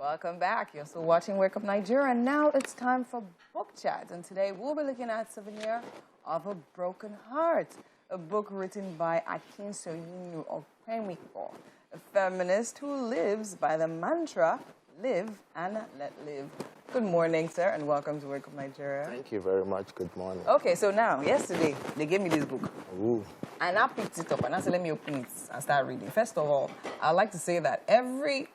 Welcome back. You're still watching Wake Up Nigeria. Now it's time for book chat. And today we'll be looking at Souvenir of a Broken Heart, a book written by Akinsoyinu Opemipo, a feminist who lives by the mantra, live and let live. Good morning, sir, and welcome to Wake Up Nigeria. Thank you very much. Good morning. Okay, so now, yesterday, they gave me this book. Ooh. And I picked it up and I said, let me open it and start reading. First of all, I'd like to say that every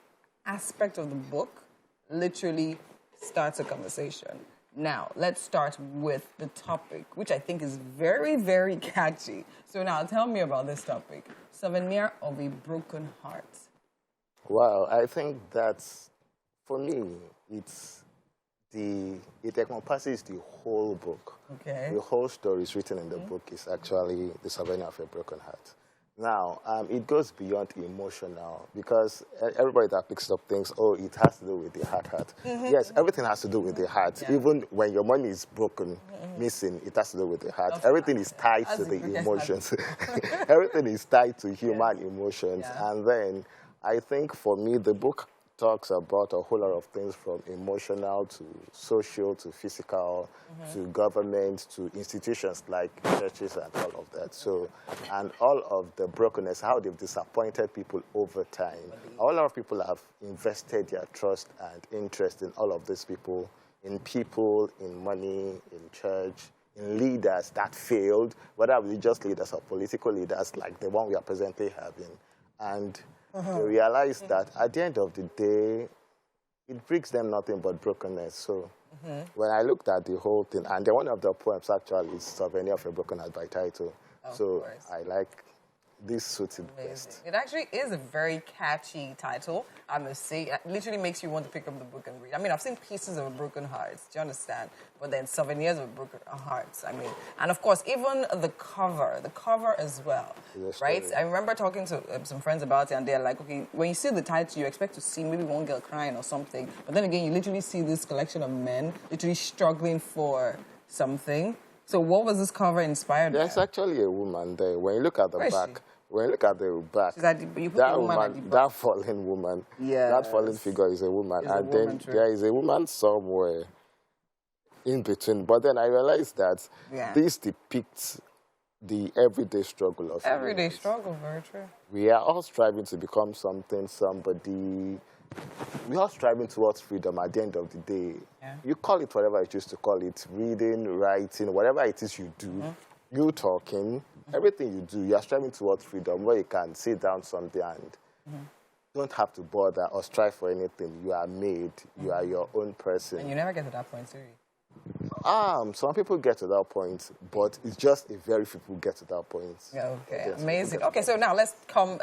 aspect of the book literally starts a conversation. Now, let's start with the topic, which I think is very, very catchy. So now, tell me about this topic. Souvenir of a Broken Heart. Wow, I think that's, for me, it encompasses the whole book. Okay. The whole story is written in the book is actually the Souvenir of a Broken Heart. Now, it goes beyond emotional because everybody that picks up thinks, oh, it has to do with the heart. Yes, everything has to do with the heart. Yeah. Even when your money is broken, missing, it has to do with the heart. Everything is tied to the emotions. Everything is tied to human emotions. Yeah. And then I think for me, the book talks about a whole lot of things from emotional to social to physical to government to institutions like churches and all of that. So, and all of the brokenness, how they've disappointed people over time. A lot of people have invested their trust and interest in all of these people, in money, in church, in leaders that failed, whether religious leaders or political leaders like the one we are presently having. And they realize that at the end of the day, it brings them nothing but brokenness. So when I looked at the whole thing, and then one of the poems actually is Souvenir of a Broken Heart by title. So I like this suits it best. It actually is a very catchy title, I must say. It literally makes you want to pick up the book and read. I mean, I've seen Pieces of a Broken Heart, do you understand? But then Souvenirs of a Broken Heart, I mean. And of course, even the cover as well, right? I remember talking to some friends about it, and they're like, okay, when you see the title, you expect to see maybe one girl crying or something. But then again, you literally see this collection of men literally struggling for something. So what was this cover inspired by? There's actually a woman there. When you look at the back, when you look at the back, that fallen woman, that fallen figure is a woman. And then there is a woman somewhere in between. But then I realized that this depicts the everyday struggle of everyday struggle, very true. We are all striving to become something, somebody. We are striving towards freedom at the end of the day. Yeah. You call it whatever you choose to call it, reading, writing, whatever it is you do, you talking, everything you do, you are striving towards freedom where you can sit down someday and don't have to bother or strive for anything. You are made. You are your own person. And you never get to that point, do you? Some people get to that point, but it's just a very few people get to that point. Yeah, okay, amazing. Okay, so now let's come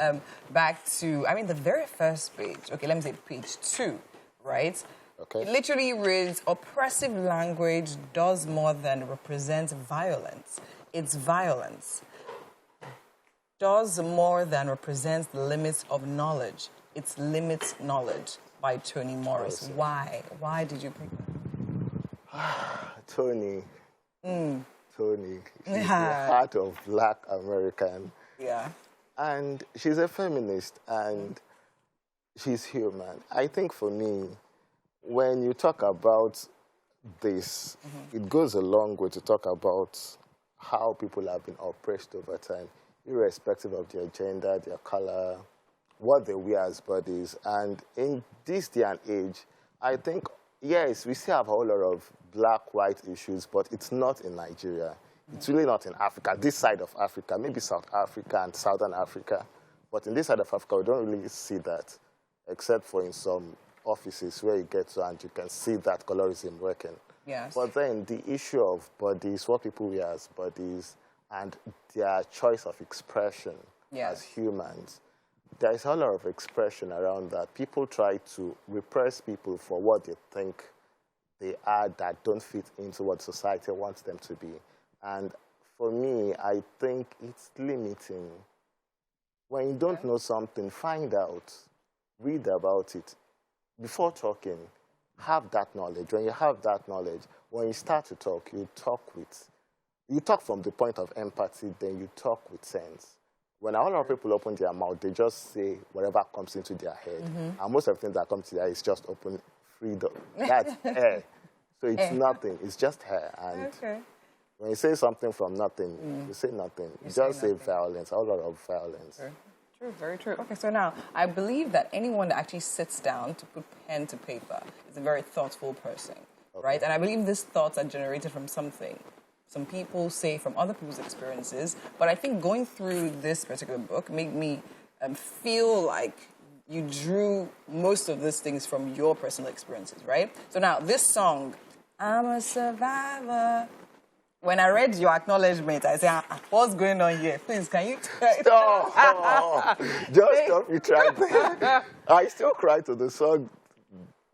back to, I mean, the very first page. Okay, let me say page 2, right? Okay. It literally reads, oppressive language does more than represent violence. It's violence. Does more than represents the limits of knowledge. It limits knowledge by Toni Morris. Why? Why did you pick that? Toni. Toni. She's the heart of Black American. Yeah. And she's a feminist and she's human. I think for me, when you talk about this, it goes a long way to talk about how people have been oppressed over time, irrespective of their gender, their color, what they wear as bodies. And in this day and age, I think, yes, we still have a whole lot of black-white issues, but it's not in Nigeria. It's really not in Africa, this side of Africa, maybe South Africa and Southern Africa. But in this side of Africa, we don't really see that, except for in some offices where you get to and you can see that colorism working. Yes. But then the issue of bodies, what people wear as bodies, and their choice of expression as humans, there is a lot of expression around that. People try to repress people for what they think they are that don't fit into what society wants them to be. And for me, I think it's limiting. When you don't know something, find out, read about it. Before talking, have that knowledge. When you have that knowledge, when you start to talk, you talk from the point of empathy, then you talk with sense. when a lot of people open their mouth, they just say whatever comes into their head. And most of the things that come to their head is just open freedom. That's air. So it's nothing. It's just hair. And when you say something from nothing, you say nothing. You just say violence, a lot of violence. True, very true. Okay, so now, I believe that anyone that actually sits down to put pen to paper is a very thoughtful person, right? And I believe these thoughts are generated from something. Some people say from other people's experiences, but I think going through this particular book made me feel like you drew most of these things from your personal experiences, right? So now, this song, I'm a survivor. When I read your acknowledgement, I said, what's going on here? Please, can you Stop! Just stop me trying. I still cry to the song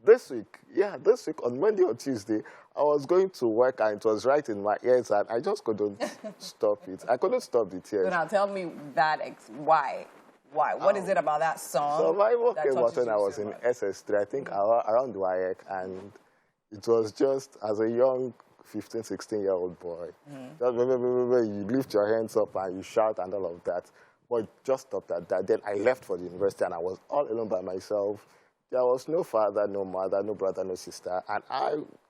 this week. Yeah, this week on Monday or Tuesday, I was going to work and it was right in my ears and I just couldn't stop it. I couldn't stop the tears. So now tell me that, why? Why? What is it about that song? Survival came out when I was in SS3, I think around WAEC, and it was just as a young 15, 16-year-old boy. Just, you lift your hands up and you shout and all of that. But just stopped at that. Then I left for the university and I was all alone by myself. There was no father, no mother, no brother, no sister. And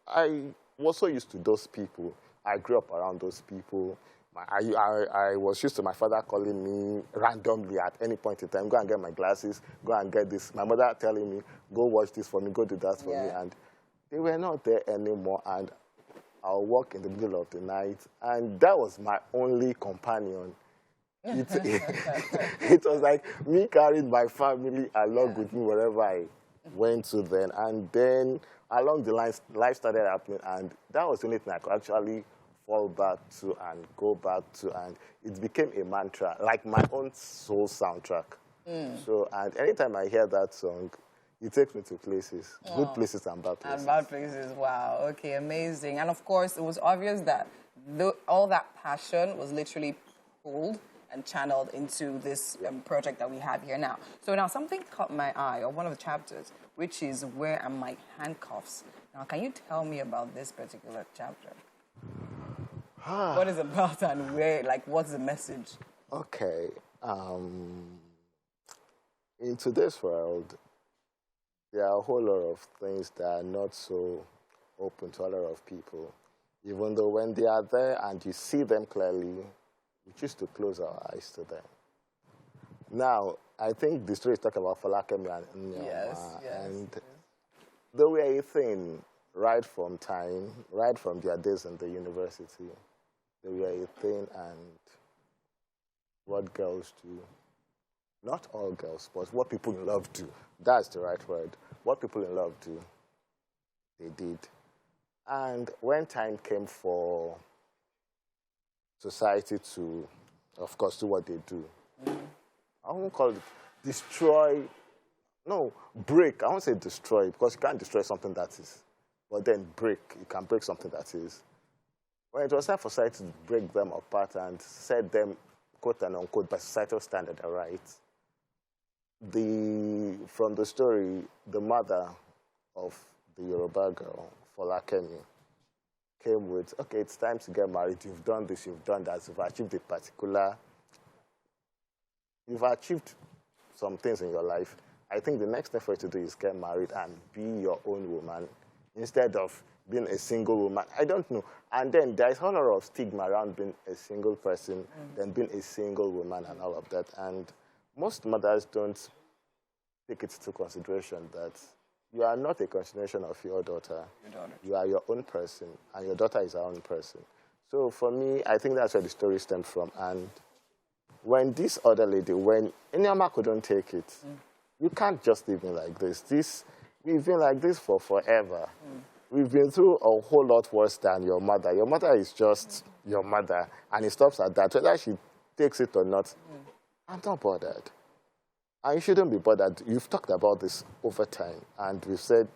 I was so used to those people. I grew up around those people. I was used to my father calling me randomly at any point in time, go and get my glasses, go and get this. My mother telling me, go watch this for me, go do that for me. And they were not there anymore. And I'll walk in the middle of the night. And that was my only companion. It was like me carrying my family along with me wherever I went to then. And then along the line, life started happening. And that was the only thing I could actually fall back to and go back to. And it became a mantra, like my own soul soundtrack. So, and anytime I hear that song, it takes me to places, good places and bad places. And bad places, wow. Okay, amazing. And of course, it was obvious that all that passion was literally pulled and channeled into this project that we have here now. So now something caught my eye on one of the chapters, which is Where Are My Handcuffs? Now, can you tell me about this particular chapter? What is it about and where, like, what's the message? Okay. In today's world, there are a whole lot of things that are not so open to a lot of people. Even though when they are there and you see them clearly, we choose to close our eyes to them. Now, I think the story is talking about Falakemi and Nyama. And they were a thing right from time, right from their days in the university. They were a thing, and what girls do, not all girls, but what people in love do. That's the right word. What people in love do, they did. And when time came for society to, of course, do what they do, I won't call it destroy, no, break. I won't say destroy, because you can't destroy something that is. But then break. You can break something that is. When it was time for society to break them apart and set them, quote and unquote, by societal standard, right? From the story, the mother of the Yoruba girl, Falakemi, came with, okay, it's time to get married. You've done this, you've done that. You've achieved a particular, you've achieved some things in your life. I think the next thing for you to do is get married and be your own woman instead of being a single woman. I don't know. And then there's a whole lot of stigma around being a single person, than being a single woman and all of that. And most mothers don't take it into consideration that you are not a continuation of your daughter. You are your own person, and your daughter is her own person. So for me, I think that's where the story stemmed from. And when this other lady, when Inyama couldn't take it, you can't just leave me like this. We've been like this for forever. We've been through a whole lot worse than your mother. Your mother is just your mother, and it stops at that. Whether she takes it or not, I'm not bothered. And you shouldn't be bothered. You've talked about this over time, and we've said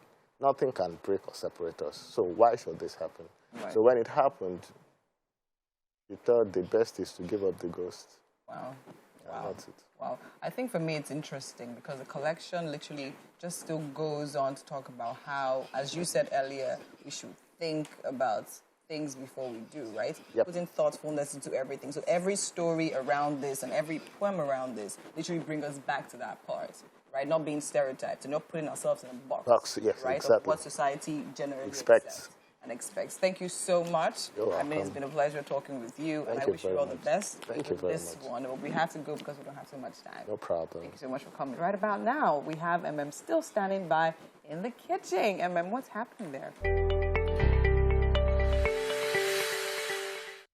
nothing can break or separate us. So why should this happen? Right. So when it happened, we thought the best is to give up the ghost. Wow. And that's it. Wow. I think for me it's interesting because the collection literally just still goes on to talk about how, as you said earlier, we should think about things before we do, right? Yep. Putting thoughtfulness into everything. So every story around this and every poem around this literally bring us back to that part, right? Not being stereotyped and not putting ourselves in a box, yes, right? exactly. Of what society generally Expects. accepts and expects. Thank you so much. You're welcome. I mean, it's been a pleasure talking with you, and I you wish you very all the much. best. Thank you very This much. one, but we have to go because we don't have so much time. No problem. Thank you so much for coming. Right about now, we have MM still standing by in the kitchen. MM, what's happening there?